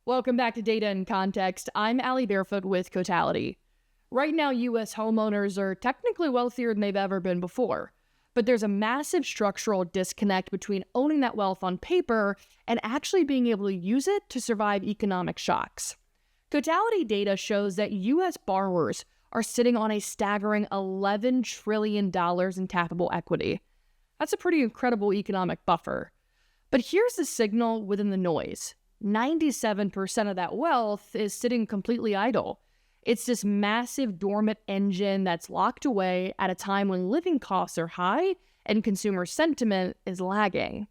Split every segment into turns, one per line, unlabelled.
Welcome back to Data and Context. I'm Allie Barefoot with Cotality. Right now, U.S. homeowners are technically wealthier than they've ever been before, but there's a massive structural disconnect between owning that wealth on paper and actually being able to use it to survive economic shocks. Cotality data shows that U.S. borrowers are sitting on a staggering $11 trillion in tappable equity. That's a pretty incredible economic buffer. But here's the signal within the noise. 97% of that wealth is sitting completely idle. It's this massive dormant engine that's locked away at a time when living costs are high and consumer sentiment is lagging.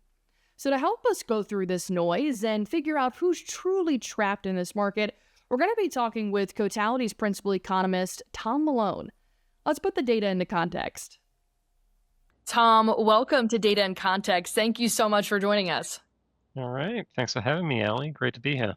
So to help us go through this noise and figure out who's truly trapped in this market, we're going to be talking with Cotality's principal economist, Thom Malone. Let's put the data into context. Thom, welcome to Data and Context. Thank you so much for joining us.
All right. Thanks for having me, Allie. Great to be here.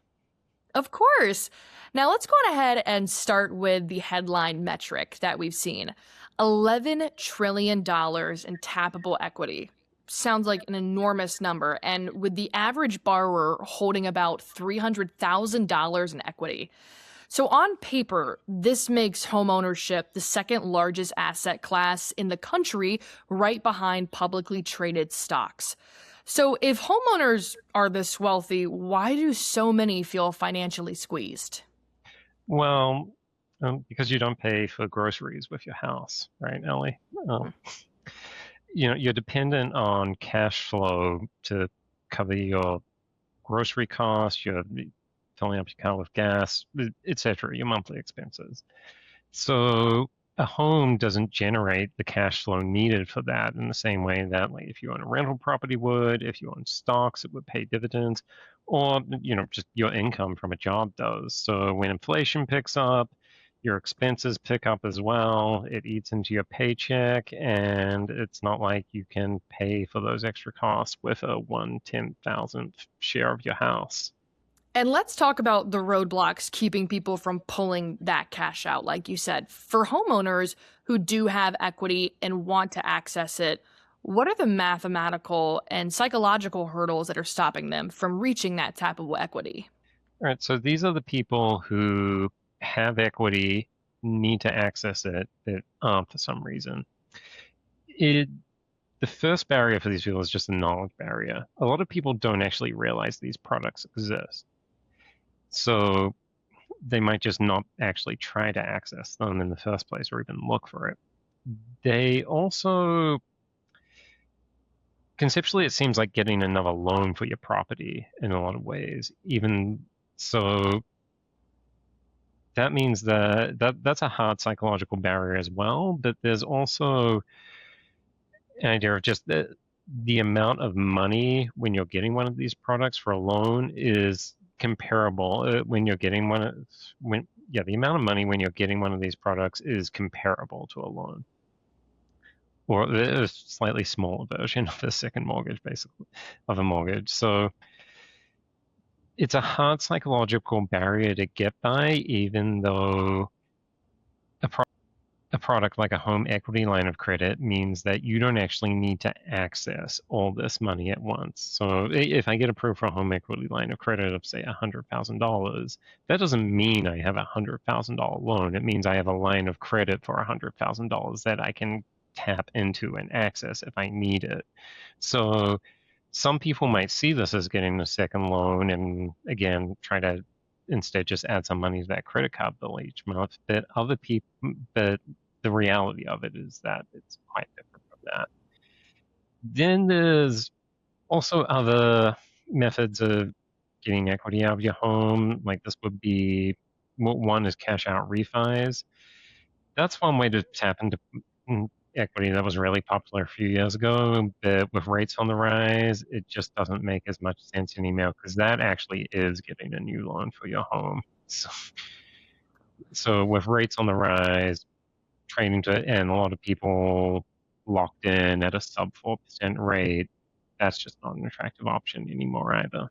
Of course. Now let's go on ahead and start with the headline metric that we've seen. $11 trillion in tappable equity. Sounds like an enormous number, and with the average borrower holding about $300,000 in equity. So on paper, this makes homeownership the second largest asset class in the country, right behind publicly traded stocks. So if homeowners are this wealthy, why do so many feel financially squeezed?
Well, because you don't pay for groceries with your house, right, Allie? You're dependent on cash flow to cover your grocery costs, your filling up your car with gas, etc., your monthly expenses. So a home doesn't generate the cash flow needed for that in the same way that, like, if you own a rental property would, if you own stocks, it would pay dividends, or just your income from a job does. So when inflation picks up, your expenses pick up as well. It eats into your paycheck, and it's not like you can pay for those extra costs with a 1/10,000th share of your house.
And let's talk about the roadblocks keeping people from pulling that cash out, like you said. For homeowners who do have equity and want to access it, what are the mathematical and psychological hurdles that are stopping them from reaching that tappable equity?
All right, so these are the people who have equity, need to access it, that aren't for some reason. The first barrier for these people is just a knowledge barrier. A lot of people don't actually realize these products exist. So they might just not actually try to access them in the first place or even look for it. They also, conceptually, it seems like getting another loan for your property in a lot of ways. Even so, that means that's a hard psychological barrier as well. But there's also an idea of just the amount of money when you're getting one of these products for a loan is comparable when you're getting the amount of money when you're getting one of these products is comparable to a loan, or a slightly smaller version of a second mortgage, basically, of a mortgage. So it's a hard psychological barrier to get by, even though a product like a home equity line of credit means that you don't actually need to access all this money at once. So if I get approved for a home equity line of credit of, say, $100,000, that doesn't mean I have a $100,000 loan. It means I have a line of credit for $100,000 that I can tap into and access if I need it. So some people might see this as getting a second loan and, again, try to instead just add some money to that credit card bill each month. But the reality of it is that it's quite different from that. Then there's also other methods of getting equity out of your home. Like this would be, one is cash out refis. That's one way to tap into equity that was really popular a few years ago, but with rates on the rise, it just doesn't make as much sense anymore because that actually is getting a new loan for your home. So with rates on the rise, and a lot of people locked in at a sub 4% rate, that's just not an attractive option anymore either.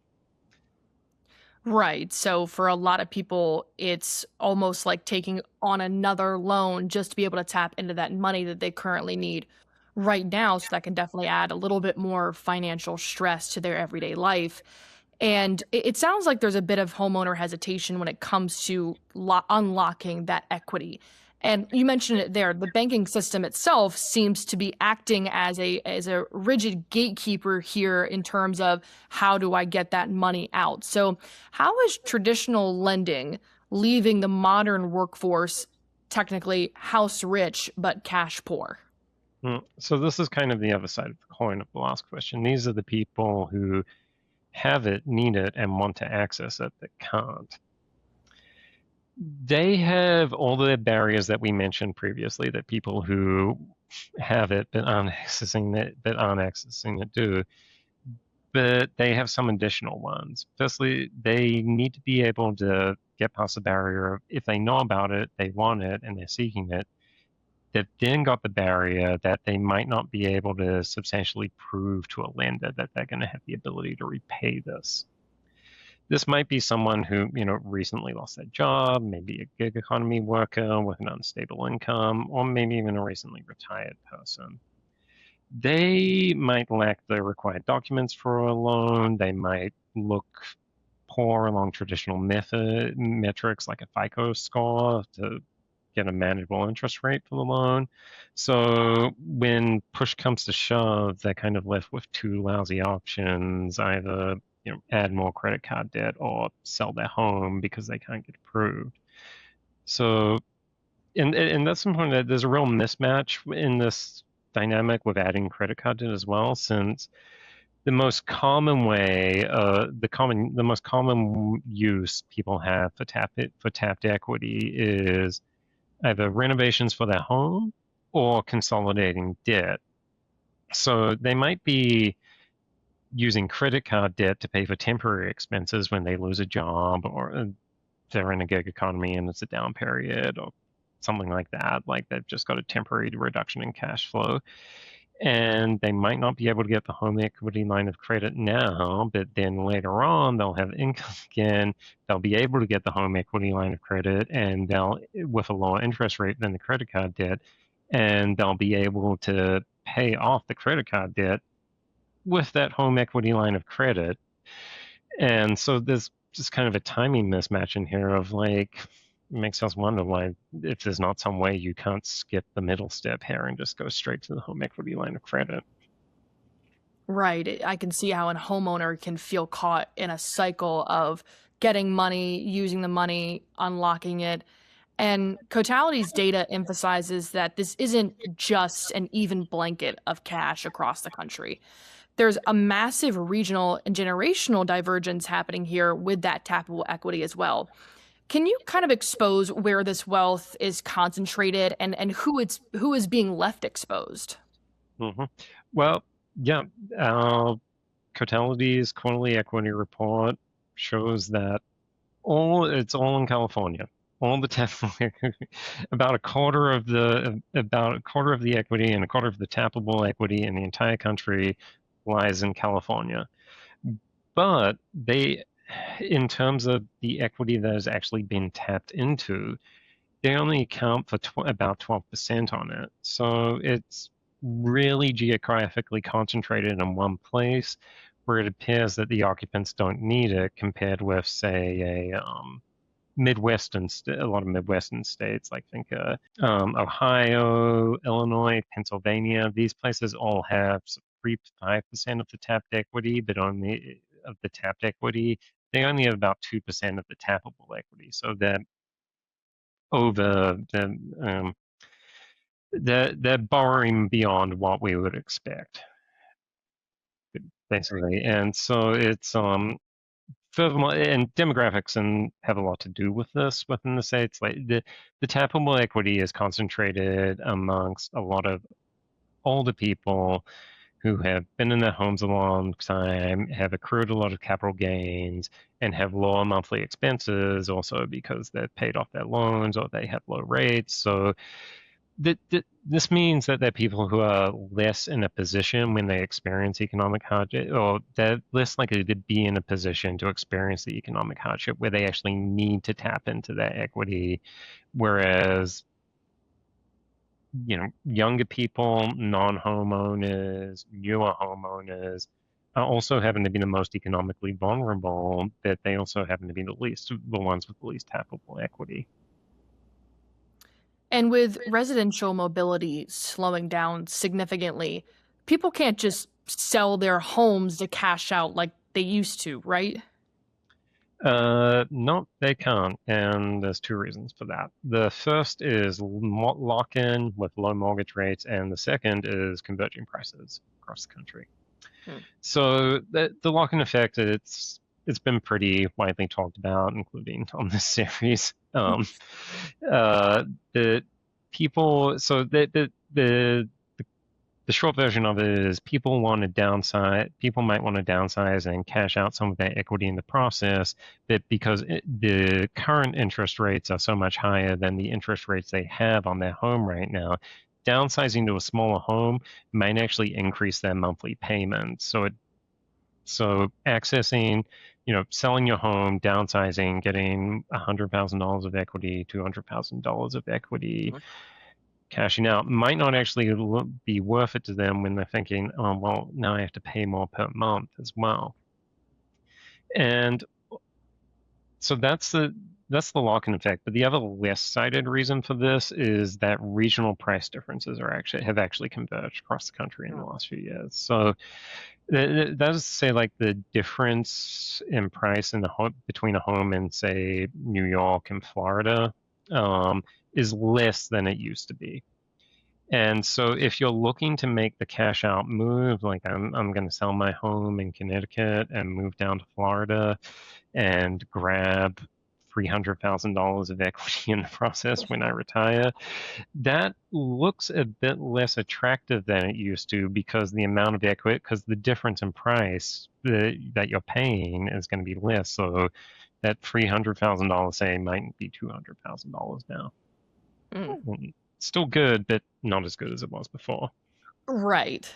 Right. So for a lot of people, it's almost like taking on another loan just to be able to tap into that money that they currently need right now. So that can definitely add a little bit more financial stress to their everyday life. And it sounds like there's a bit of homeowner hesitation when it comes to unlocking that equity. And you mentioned it there. The banking system itself seems to be acting as a rigid gatekeeper here in terms of how do I get that money out. So how is traditional lending leaving the modern workforce technically house rich but cash poor?
So this is kind of the other side of the coin of the last question. These are the people who have it, need it, and want to access it that can't. They have all the barriers that we mentioned previously that people who have it but aren't accessing it do. But they have some additional ones. Firstly, they need to be able to get past the barrier of if they know about it, they want it, and they're seeking it. They've then got the barrier that they might not be able to substantially prove to a lender that they're going to have the ability to repay this. This might be someone who, recently lost their job, maybe a gig economy worker with an unstable income, or maybe even a recently retired person. They might lack the required documents for a loan. They might look poor along traditional metrics like a FICO score to get a manageable interest rate for the loan. So when push comes to shove, they're kind of left with two lousy options: either add more credit card debt or sell their home because they can't get approved. So and that's important that there's a real mismatch in this dynamic with adding credit card debt as well, since the most common way, the most common use people have for tapped equity is either renovations for their home or consolidating debt. So they might be using credit card debt to pay for temporary expenses when they lose a job, or they're in a gig economy and it's a down period, or something like that. Like they've just got a temporary reduction in cash flow. And they might not be able to get the home equity line of credit now, but then later on they'll have income again. They'll be able to get the home equity line of credit, and they'll, with a lower interest rate than the credit card debt, and they'll be able to pay off the credit card debt with that home equity line of credit. And so there's just kind of a timing mismatch in here of like, it makes us wonder why, if there's not some way you can't skip the middle step here and just go straight to the home equity line of credit.
Right. I can see how a homeowner can feel caught in a cycle of getting money, using the money, unlocking it. And Cotality's data emphasizes that this isn't just an even blanket of cash across the country. There's a massive regional and generational divergence happening here with that tappable equity as well. Can you kind of expose where this wealth is concentrated and who is being left exposed?
Mm-hmm. Well, yeah, Cotality's quarterly equity report shows that it's all in California. All the about a quarter of the equity and a quarter of the tappable equity in the entire country lies in California. But in terms of the equity that has actually been tapped into, they only account for about 12% on it. So it's really geographically concentrated in one place where it appears that the occupants don't need it, compared with, say, a lot of Midwestern states, like think Ohio, Illinois, Pennsylvania. These places all have 3 to 5% of the tapped equity, but only of the tapped equity, they only have about 2% of the tappable equity. So that over they're borrowing beyond what we would expect, basically. And so it's furthermore, and demographics and have a lot to do with this within the states. Like the tappable equity is concentrated amongst a lot of older people who have been in their homes a long time, have accrued a lot of capital gains, and have lower monthly expenses also because they've paid off their loans or they have low rates. So this means that there are people who are less in a position when they experience economic hardship, or they're less likely to be in a position to experience the economic hardship where they actually need to tap into their equity. Whereas, younger people, non-homeowners, newer homeowners also happen to be the most economically vulnerable, that they also happen to be the ones with the least tappable equity.
And with residential mobility slowing down significantly, people can't just sell their homes to cash out like they used to, right?
No, they can't, and there's two reasons for that. The first is lock-in with low mortgage rates, and the second is converging prices across the country.
Hmm.
So the lock-in effect, it's been pretty widely talked about, including on this series. The people, so the short version of it is people want to downsize. People might want to downsize and cash out some of that equity in the process, but because the current interest rates are so much higher than the interest rates they have on their home right now, downsizing to a smaller home might actually increase their monthly payments. So accessing, selling your home, downsizing, getting $100,000 of equity, $200,000 of equity, cashing out might not actually be worth it to them when they're thinking, oh, well, now I have to pay more per month as well. And so that's the lock-in effect. But the other less cited reason for this is that regional price differences have actually converged across the country in the last few years. So that is to say, like, the difference in price between a home in, say, New York and Florida is less than it used to be. And so if you're looking to make the cash out move, like I'm going to sell my home in Connecticut and move down to Florida and grab $300,000 of equity in the process when I retire, that looks a bit less attractive than it used to, because the difference in price that you're paying is going to be less. So that $300,000, say, might be $200,000 now. Still good, but not as good as it was before.
Right.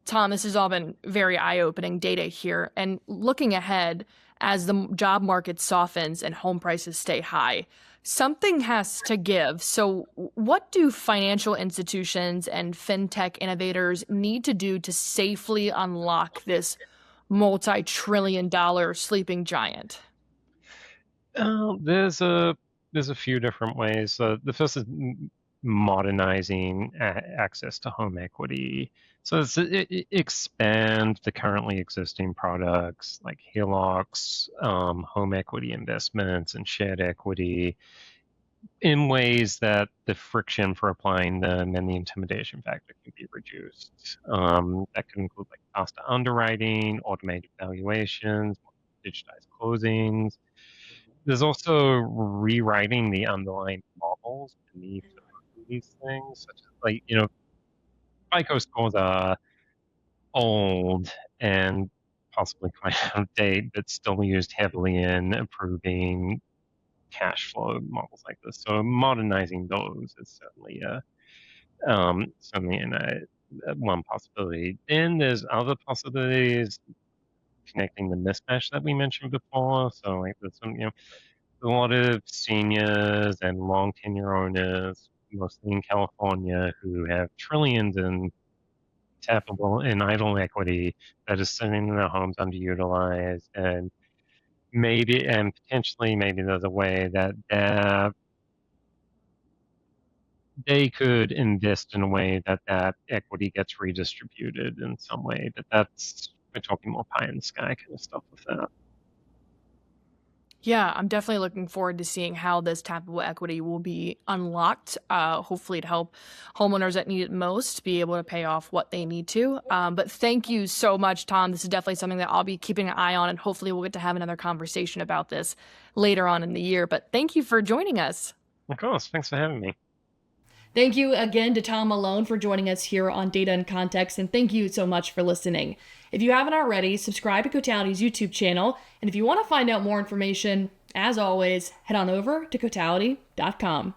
Thom, this has all been very eye-opening data here. And looking ahead, as the job market softens and home prices stay high, something has to give. So what do financial institutions and fintech innovators need to do to safely unlock this multi-trillion-dollar sleeping giant?
There's a few different ways. The first is modernizing access to home equity. So expand the currently existing products like HELOCs, home equity investments, and shared equity in ways that the friction for applying them and the intimidation factor can be reduced. That could include like faster underwriting, automated valuations, digitized closings. There's also rewriting the underlying models beneath these things, such as, like, FICO scores are old and possibly quite out of date, but still used heavily in approving cash flow models like this. So modernizing those is certainly one possibility. Then there's other possibilities, connecting the mismatch that we mentioned before. So, like, there's a lot of seniors and long tenure owners, mostly in California, who have trillions in tappable and idle equity that is sitting in their homes underutilized, and potentially maybe there's a way that they could invest in a way that equity gets redistributed in some way. But we're talking more pie in the sky kind of stuff with that.
Yeah, I'm definitely looking forward to seeing how this tappable equity will be unlocked, hopefully to help homeowners that need it most be able to pay off what they need to. But thank you so much, Thom. This is definitely something that I'll be keeping an eye on, and hopefully we'll get to have another conversation about this later on in the year. But thank you for joining us.
Of course. Thanks for having me.
Thank you again to Thom Malone for joining us here on Data and Context, and thank you so much for listening. If you haven't already, subscribe to Cotality's YouTube channel, and if you want to find out more information, as always, head on over to cotality.com.